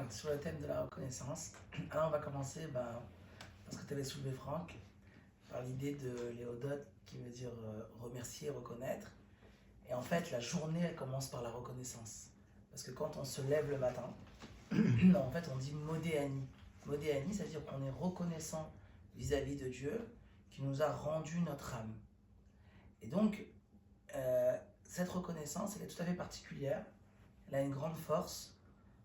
Alors, sur le thème de la reconnaissance, alors on va commencer parce que tu avais soulevé Franck, par l'idée de Léodote qui veut dire remercier, reconnaître. Et en fait, la journée, elle commence par la reconnaissance. Parce que quand on se lève le matin, en fait, on dit Modéani. Modéani, c'est-à-dire qu'on est reconnaissant vis-à-vis de Dieu qui nous a rendu notre âme. Et donc, cette reconnaissance, elle est tout à fait particulière. Elle a une grande force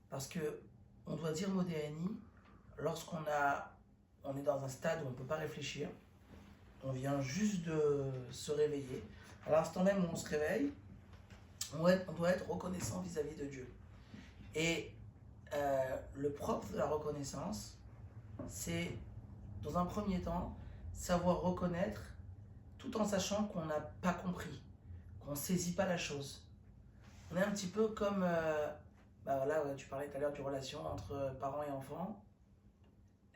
parce que on doit dire Modéani lorsqu'on est dans un stade où on ne peut pas réfléchir, on vient juste de se réveiller. À l'instant même où on se réveille, on doit être reconnaissant vis-à-vis de Dieu. Et le propre de la reconnaissance, c'est, dans un premier temps, savoir reconnaître tout en sachant qu'on n'a pas compris, qu'on ne saisit pas la chose. On est un petit peu comme, tu parlais tout à l'heure d'une relation entre parents et enfants.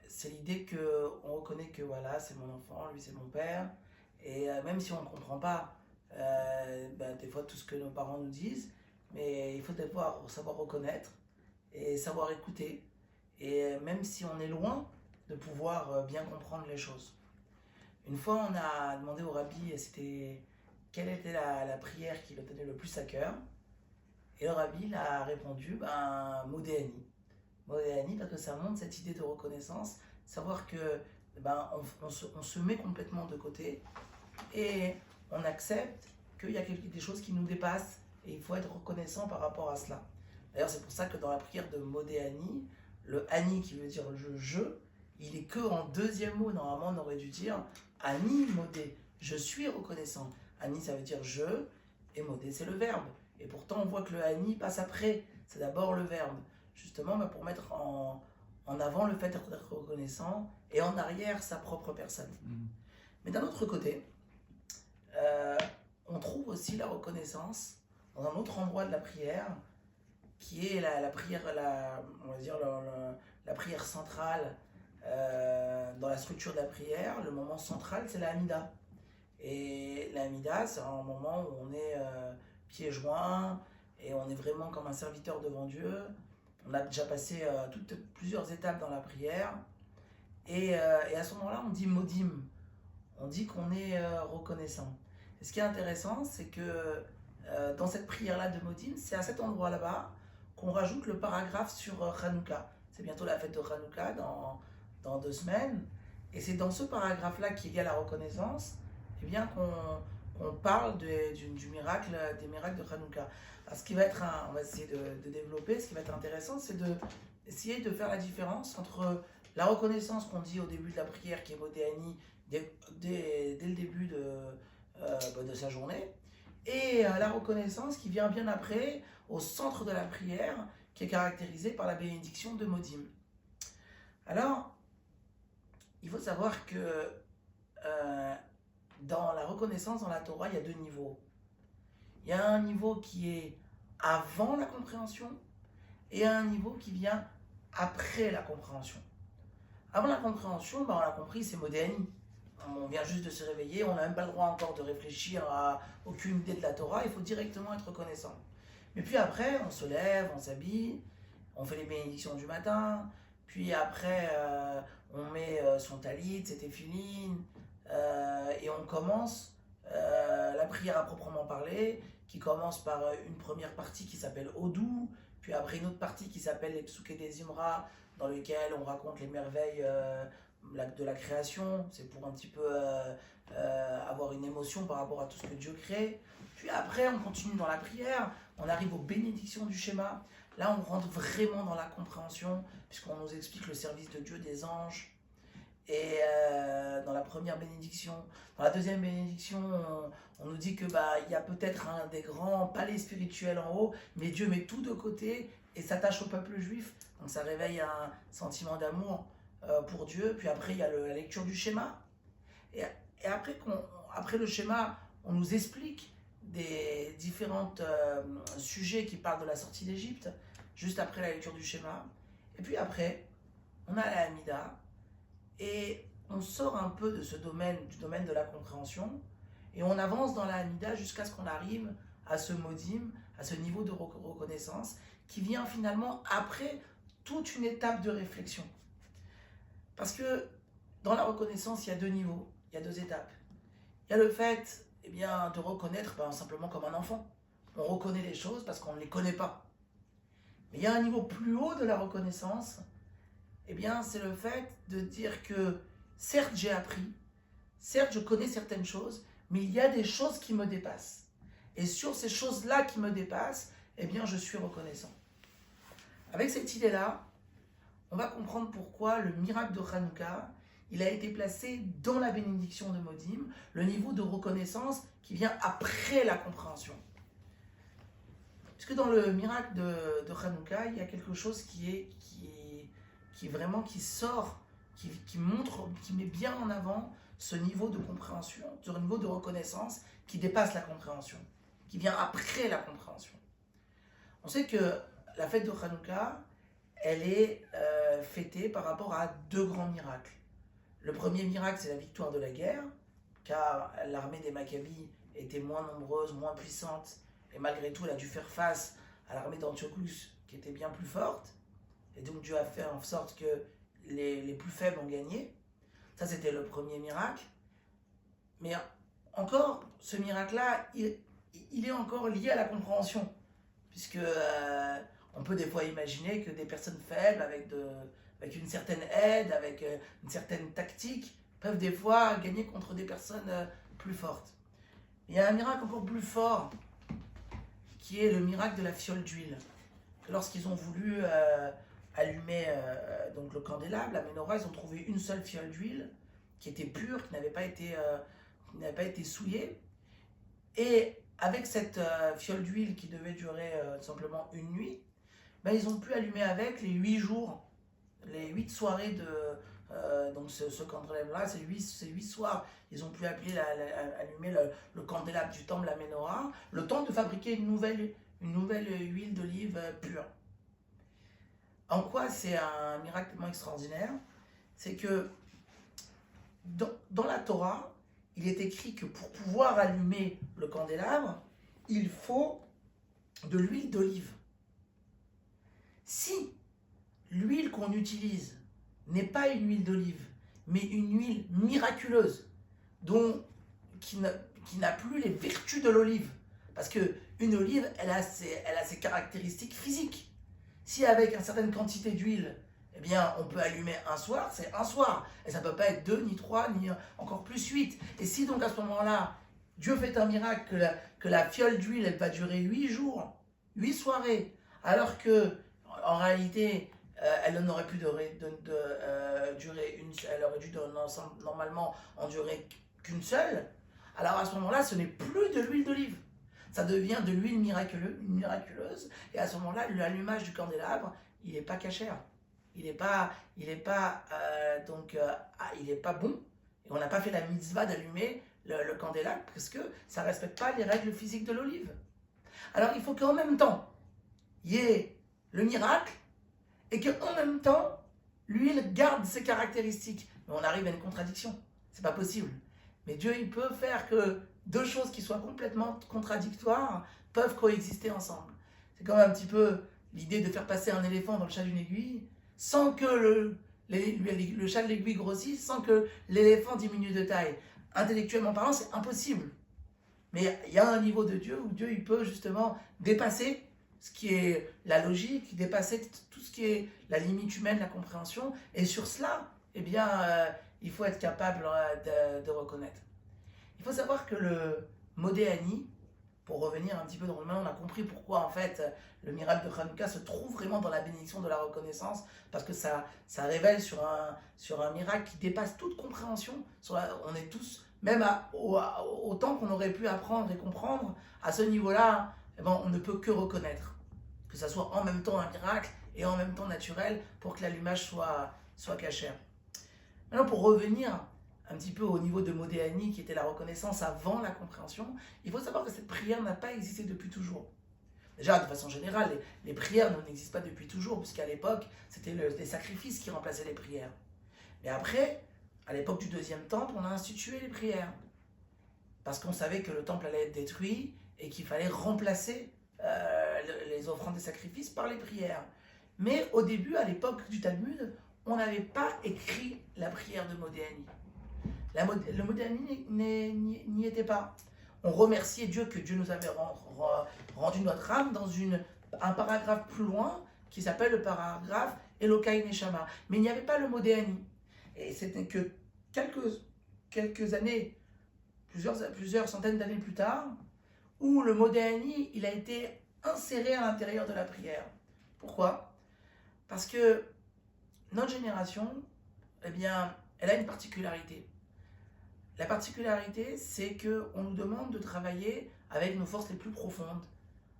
C'est l'idée qu'on reconnaît que voilà, c'est mon enfant, lui c'est mon père, et même si on ne comprend pas des fois tout ce que nos parents nous disent, mais il faut savoir reconnaître et savoir écouter, et même si on est loin, de pouvoir bien comprendre les choses. Une fois, on a demandé au rabbi quelle était la prière qui le tenait le plus à cœur, et le rabbi a répondu Modéani. Modéani, parce que ça montre cette idée de reconnaissance, savoir que on se met complètement de côté et on accepte qu'il y a des choses qui nous dépassent et il faut être reconnaissant par rapport à cela. D'ailleurs, c'est pour ça que dans la prière de Modéani, le Ani qui veut dire je, il est que en deuxième mot. Normalement, on aurait dû dire Ani Modé, je suis reconnaissant. Ani, ça veut dire je, et Modé, c'est le verbe. Et pourtant, on voit que le Ani passe après. C'est d'abord le verbe. Justement, pour mettre en avant le fait d'être reconnaissant et en arrière sa propre personne. Mais d'un autre côté, on trouve aussi la reconnaissance dans un autre endroit de la prière, qui est la prière, on va dire la prière centrale dans la structure de la prière. Le moment central, c'est la Hamida. Et la Hamida, c'est un moment où on est pieds joints et on est vraiment comme un serviteur devant Dieu. On a déjà passé plusieurs étapes dans la prière. Et à ce moment-là, on dit Modim. On dit qu'on est reconnaissant. Et ce qui est intéressant, c'est que dans cette prière-là de Modim, c'est à cet endroit là-bas qu'on rajoute le paragraphe sur Hanouka. C'est bientôt la fête de Hanouka dans 2 semaines. Et c'est dans ce paragraphe-là qui est lié à la reconnaissance qu'on parle du miracle, des miracles de Hanouka. Alors, ce qui va être, on va essayer de développer, ce qui va être intéressant, c'est d'essayer de faire la différence entre la reconnaissance qu'on dit au début de la prière, qui est Modéani, dès le début de sa journée, et la reconnaissance qui vient bien après, au centre de la prière, qui est caractérisée par la bénédiction de Modim. Alors, il faut savoir que dans la reconnaissance dans la Torah, il y a 2 niveaux. Il y a un niveau qui est avant la compréhension et un niveau qui vient après la compréhension. Avant la compréhension, on l'a compris, c'est Modéani. On vient juste de se réveiller, on n'a même pas le droit encore de réfléchir à aucune idée de la Torah, il faut directement être reconnaissant. Mais puis après, on se lève, on s'habille, on fait les bénédictions du matin, puis après, on met son talit, ses téphilines, et on commence la prière à proprement parler, qui commence par une première partie qui s'appelle Odou, puis après une autre partie qui s'appelle les Psuké des Imra, dans lequel on raconte les merveilles de la création. C'est pour un petit peu avoir une émotion par rapport à tout ce que Dieu crée. Puis après, on continue dans la prière, on arrive aux bénédictions du schéma. Là, on rentre vraiment dans la compréhension, puisqu'on nous explique le service de Dieu, des anges. Et dans la première bénédiction, dans la deuxième bénédiction, on nous dit que y a peut-être un des grands palais spirituels en haut, mais Dieu met tout de côté et s'attache au peuple juif. Donc ça réveille un sentiment d'amour pour Dieu. Puis après, il y a la lecture du schéma. Et après le schéma, on nous explique des différents sujets qui parlent de la sortie d'Égypte, juste après la lecture du schéma. Et puis après, on a la Hamida. Et on sort un peu de du domaine de la compréhension, et on avance dans la Hamida jusqu'à ce qu'on arrive à ce modim, à ce niveau de reconnaissance, qui vient finalement après toute une étape de réflexion. Parce que dans la reconnaissance, il y a deux niveaux, il y a deux étapes. Il y a le fait de reconnaître simplement comme un enfant. On reconnaît les choses parce qu'on ne les connaît pas. Mais il y a un niveau plus haut de la reconnaissance, c'est le fait de dire que certes j'ai appris, certes je connais certaines choses, mais il y a des choses qui me dépassent. Et sur ces choses-là qui me dépassent, je suis reconnaissant. Avec cette idée-là, on va comprendre pourquoi le miracle de Hanouka, il a été placé dans la bénédiction de Modim, le niveau de reconnaissance qui vient après la compréhension. Puisque dans le miracle de Hanouka, il y a quelque chose qui sort, qui montre, qui met bien en avant ce niveau de compréhension, ce niveau de reconnaissance qui dépasse la compréhension, qui vient après la compréhension. On sait que la fête de Hanouka, elle est fêtée par rapport à deux grands miracles. Le premier miracle, c'est la victoire de la guerre, car l'armée des Maccabis était moins nombreuse, moins puissante, et malgré tout, elle a dû faire face à l'armée d'Antiochus, qui était bien plus forte. Et donc Dieu a fait en sorte que les plus faibles ont gagné. Ça, c'était le premier miracle. Mais encore, ce miracle-là, il est encore lié à la compréhension. Puisque on peut des fois imaginer que des personnes faibles, avec une certaine aide, avec une certaine tactique, peuvent des fois gagner contre des personnes plus fortes. Il y a un miracle encore plus fort, qui est le miracle de la fiole d'huile. Lorsqu'ils ont voulu allumer donc le candélabre, la menorah, ils ont trouvé une seule fiole d'huile qui était pure, qui n'avait pas été souillée. Et avec cette fiole d'huile qui devait durer simplement une nuit, ils ont pu allumer avec les 8 jours, les 8 soirées de donc ce candélabre-là, ces 8 soirs, ils ont pu allumer le candélabre du temple, la menorah, le temps de fabriquer une nouvelle huile d'olive pure. En quoi c'est un miracle tellement extraordinaire? C'est que dans la Torah, il est écrit que pour pouvoir allumer le candélabre, il faut de l'huile d'olive. Si l'huile qu'on utilise n'est pas une huile d'olive, mais une huile miraculeuse, qui n'a plus les vertus de l'olive, parce qu'une olive, elle a ses caractéristiques physiques. Si avec une certaine quantité d'huile, on peut allumer un soir, c'est un soir. Et ça ne peut pas être 2, ni 3, ni encore plus 8. Et si donc à ce moment-là, Dieu fait un miracle, que la fiole d'huile, elle va durer 8 jours, 8 soirées, alors que en réalité, elle n'aurait pu durer elle aurait dû normalement en durer qu'une seule, alors à ce moment-là, ce n'est plus de l'huile d'olive. Ça devient de l'huile miraculeuse, et à ce moment-là, l'allumage du candélabre, il n'est pas cachère. Il n'est pas bon, et on n'a pas fait la mitzvah d'allumer le candélabre, parce que ça ne respecte pas les règles physiques de l'olive. Alors il faut qu'en même temps, il y ait le miracle, et qu'en même temps, l'huile garde ses caractéristiques. Mais on arrive à une contradiction. C'est pas possible. Mais Dieu, il peut faire que deux choses qui soient complètement contradictoires peuvent coexister ensemble. C'est comme un petit peu l'idée de faire passer un éléphant dans le chat d'une aiguille sans que le chat de l'aiguille grossisse, sans que l'éléphant diminue de taille. Intellectuellement parlant, c'est impossible. Mais il y a un niveau de Dieu où Dieu, il peut justement dépasser ce qui est la logique, dépasser tout ce qui est la limite humaine, la compréhension. Et sur cela, il faut être capable de reconnaître. Il faut savoir que le Modéani, pour revenir un petit peu dans le on a compris pourquoi en fait le miracle de Hanouka se trouve vraiment dans la bénédiction de la reconnaissance, parce que ça révèle sur un miracle qui dépasse toute compréhension. On est tous, même autant qu'on aurait pu apprendre et comprendre, à ce niveau-là, on ne peut que reconnaître. Que ça soit en même temps un miracle et en même temps naturel pour que l'allumage soit cachère. Maintenant, pour revenir un petit peu au niveau de Modéani, qui était la reconnaissance avant la compréhension, il faut savoir que cette prière n'a pas existé depuis toujours. Déjà, de façon générale, les prières n'existent pas depuis toujours, puisqu'à l'époque, c'était les sacrifices qui remplaçaient les prières. Mais après, à l'époque du deuxième temple, on a institué les prières. Parce qu'on savait que le temple allait être détruit et qu'il fallait remplacer les offrandes des sacrifices par les prières. Mais au début, à l'époque du Talmud, on n'avait pas écrit la prière de Modéani. Le Modéani n'y était pas. On remerciait Dieu que Dieu nous avait rendu notre âme dans un paragraphe plus loin qui s'appelle le paragraphe Elokai Neshama. Mais il n'y avait pas le Modéani. Et c'était que quelques années, plusieurs centaines d'années plus tard, où le Modéani, il a été inséré à l'intérieur de la prière. Pourquoi? Parce que notre génération, eh bien, elle a une particularité. La particularité, c'est qu'on nous demande de travailler avec nos forces les plus profondes,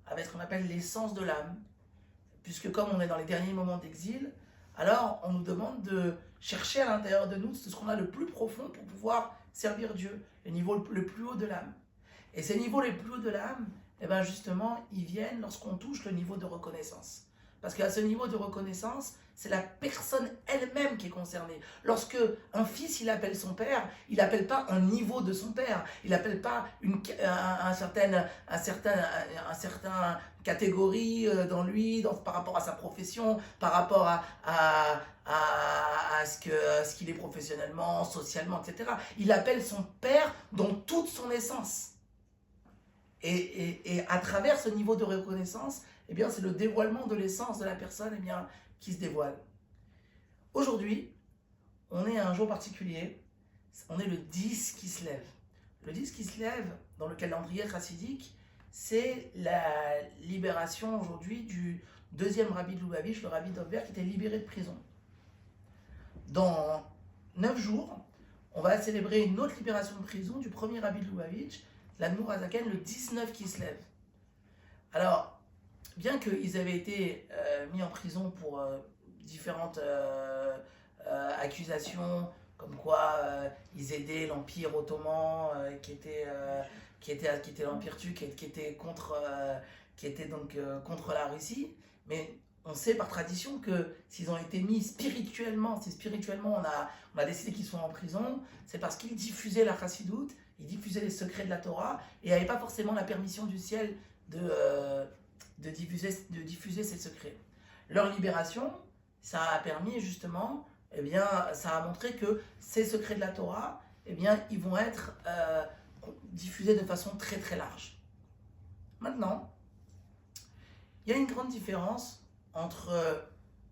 avec ce qu'on appelle l'essence de l'âme. Puisque comme on est dans les derniers moments d'exil, alors on nous demande de chercher à l'intérieur de nous ce qu'on a le plus profond pour pouvoir servir Dieu, le niveau le plus haut de l'âme. Et ces niveaux les plus hauts de l'âme, eh bien justement, ils viennent lorsqu'on touche le niveau de reconnaissance. Parce qu'à ce niveau de reconnaissance, c'est la personne elle-même qui est concernée. Lorsque un fils, il appelle son père, il n'appelle pas un niveau de son père, il n'appelle pas un certain catégorie dans lui, par rapport à sa profession, par rapport à ce qu'il est professionnellement, socialement, etc. Il appelle son père dans toute son essence. Et à travers ce niveau de reconnaissance, eh bien, c'est le dévoilement de l'essence de la personne eh bien, qui se dévoile. Aujourd'hui, on est à un jour particulier, on est le 10 qui se lève. Le 10 qui se lève dans le calendrier chassidique, c'est la libération aujourd'hui du deuxième rabbi de Lubavitch, le rabbi Dovber, qui était libéré de prison. Dans 9 jours, on va célébrer une autre libération de prison du premier rabbi de Lubavitch, l'Admour Azaken, le 19 qui se lève. Alors, bien qu'ils avaient été mis en prison pour différentes accusations, comme quoi ils aidaient l'Empire ottoman, qui était l'Empire turc, qui était contre la Russie, mais on sait par tradition que s'ils ont été mis spirituellement, si spirituellement on a décidé qu'ils soient en prison, c'est parce qu'ils diffusaient la chassidoute, ils diffusaient les secrets de la Torah, et il n'y avait pas forcément la permission du ciel de diffuser ces secrets. Leur libération, ça a permis justement, eh bien, ça a montré que ces secrets de la Torah, eh bien, ils vont être diffusés de façon très très large. Maintenant, il y a une grande différence entre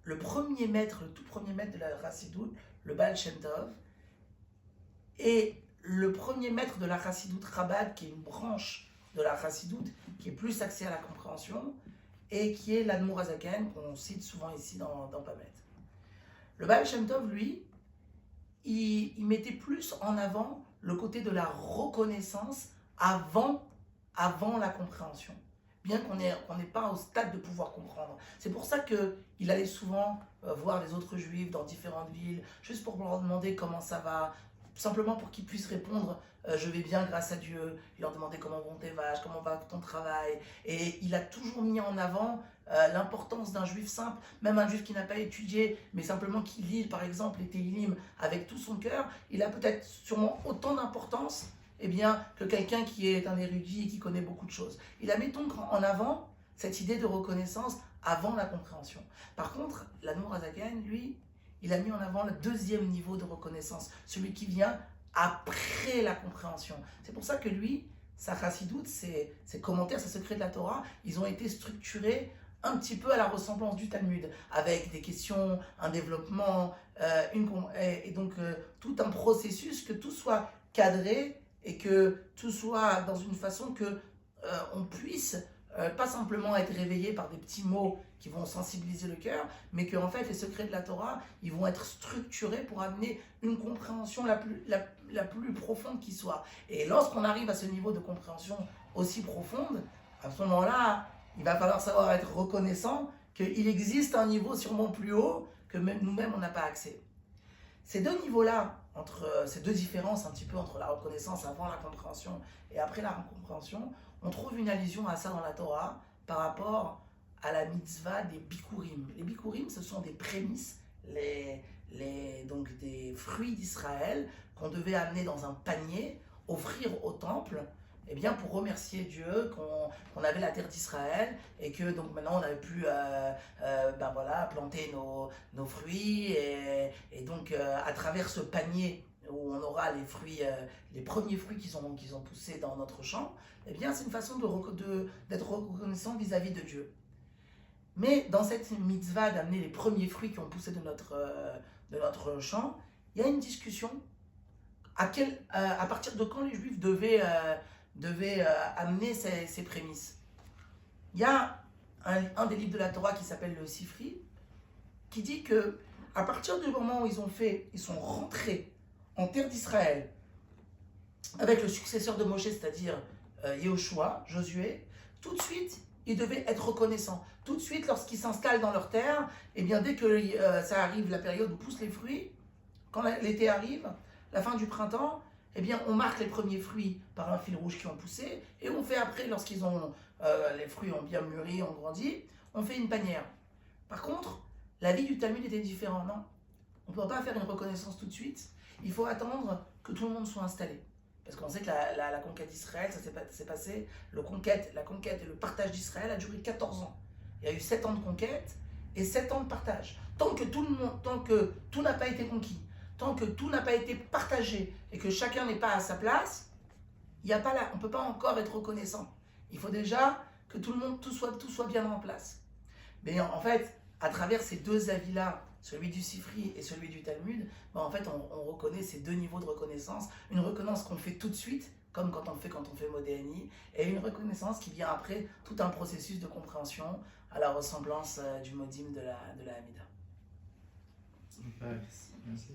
le tout premier maître de la Chassidoute, le Baal Shem Tov, et le premier maître de la Chassidoute Chabad, qui est une branche de la Chassidoute, qui est plus axée à la compréhension, et qui est l'Admour Azaken, qu'on cite souvent ici dans Pamet. Le Baal Shem Tov, lui, il mettait plus en avant le côté de la reconnaissance avant la compréhension, bien qu'on n'ait pas au stade de pouvoir comprendre. C'est pour ça qu'il allait souvent voir les autres juifs dans différentes villes, juste pour leur demander comment ça va, simplement pour qu'ils puissent répondre je vais bien grâce à Dieu. Il leur demandait comment vont tes vaches, comment va ton travail. Et il a toujours mis en avant l'importance d'un juif simple, même un juif qui n'a pas étudié, mais simplement qui lit par exemple les Tehillim avec tout son cœur. Il a peut-être sûrement autant d'importance eh bien, que quelqu'un qui est un érudit et qui connaît beaucoup de choses. Il a mis donc en avant cette idée de reconnaissance avant la compréhension. Par contre, l'Admour Azaken, lui, il a mis en avant le deuxième niveau de reconnaissance, celui qui vient après la compréhension. C'est pour ça que lui, sa chassidoute, ses commentaires, ses secrets de la Torah, ils ont été structurés un petit peu à la ressemblance du Talmud, avec des questions, un développement, et donc tout un processus, que tout soit cadré et que tout soit dans une façon que on puisse pas simplement être réveillé par des petits mots qui vont sensibiliser le cœur, mais que en fait les secrets de la Torah, ils vont être structurés pour amener une compréhension la plus profonde qui soit. Et lorsqu'on arrive à ce niveau de compréhension aussi profonde, à ce moment-là, il va falloir savoir être reconnaissant qu'il existe un niveau sûrement plus haut que même nous-mêmes on n'a pas accès. Ces deux niveaux-là, ces deux différences un petit peu entre la reconnaissance avant la compréhension et après la compréhension, on trouve une allusion à ça dans la Torah par rapport à la mitzvah des bikurim. Les bikurim, ce sont des prémices, donc des fruits d'Israël qu'on devait amener dans un panier, offrir au temple, eh bien pour remercier Dieu qu'on avait la terre d'Israël et que donc maintenant on avait pu ben voilà, planter nos fruits et donc à travers ce panier où on aura les fruits, les premiers fruits qu'ils ont poussé dans notre champ, eh bien c'est une façon d'être reconnaissant vis-à-vis de Dieu. Mais dans cette mitzvah d'amener les premiers fruits qui ont poussé de notre champ, il y a une discussion à partir de quand les Juifs devaient amener ces prémices. Il y a un des livres de la Torah qui s'appelle le Sifri, qui dit que à partir du moment où ils sont rentrés en terre d'Israël avec le successeur de Moshe, c'est-à-dire Yehoshua, Josué, tout de suite, ils devaient être reconnaissants. Tout de suite, lorsqu'ils s'installent dans leur terre, et bien dès que ça arrive, la période où poussent les fruits, quand l'été arrive, la fin du printemps, eh bien on marque les premiers fruits par un fil rouge qui ont poussé, et on fait après, lorsqu'ils ont les fruits ont bien mûri, ont grandi, on fait une panière. Par contre, la vie du Talmud était différente, non? On ne peut pas faire une reconnaissance tout de suite, il faut attendre que tout le monde soit installé. Parce qu'on sait que la conquête d'Israël, ça s'est passé, la conquête et le partage d'Israël a duré 14 ans. Il y a eu 7 ans de conquête et 7 ans de partage. Tant que tout n'a pas été conquis, tant que tout n'a pas été partagé et que chacun n'est pas à sa place, on ne peut pas encore être reconnaissant. Il faut déjà que tout soit bien en place. Mais en fait, à travers ces deux avis-là, celui du Sifri et celui du Talmud, ben en fait, on reconnaît ces deux niveaux de reconnaissance. Une reconnaissance qu'on fait tout de suite, comme quand on fait Modéani, et une reconnaissance qui vient après tout un processus de compréhension à la ressemblance du Modim de la Hamida. Merci.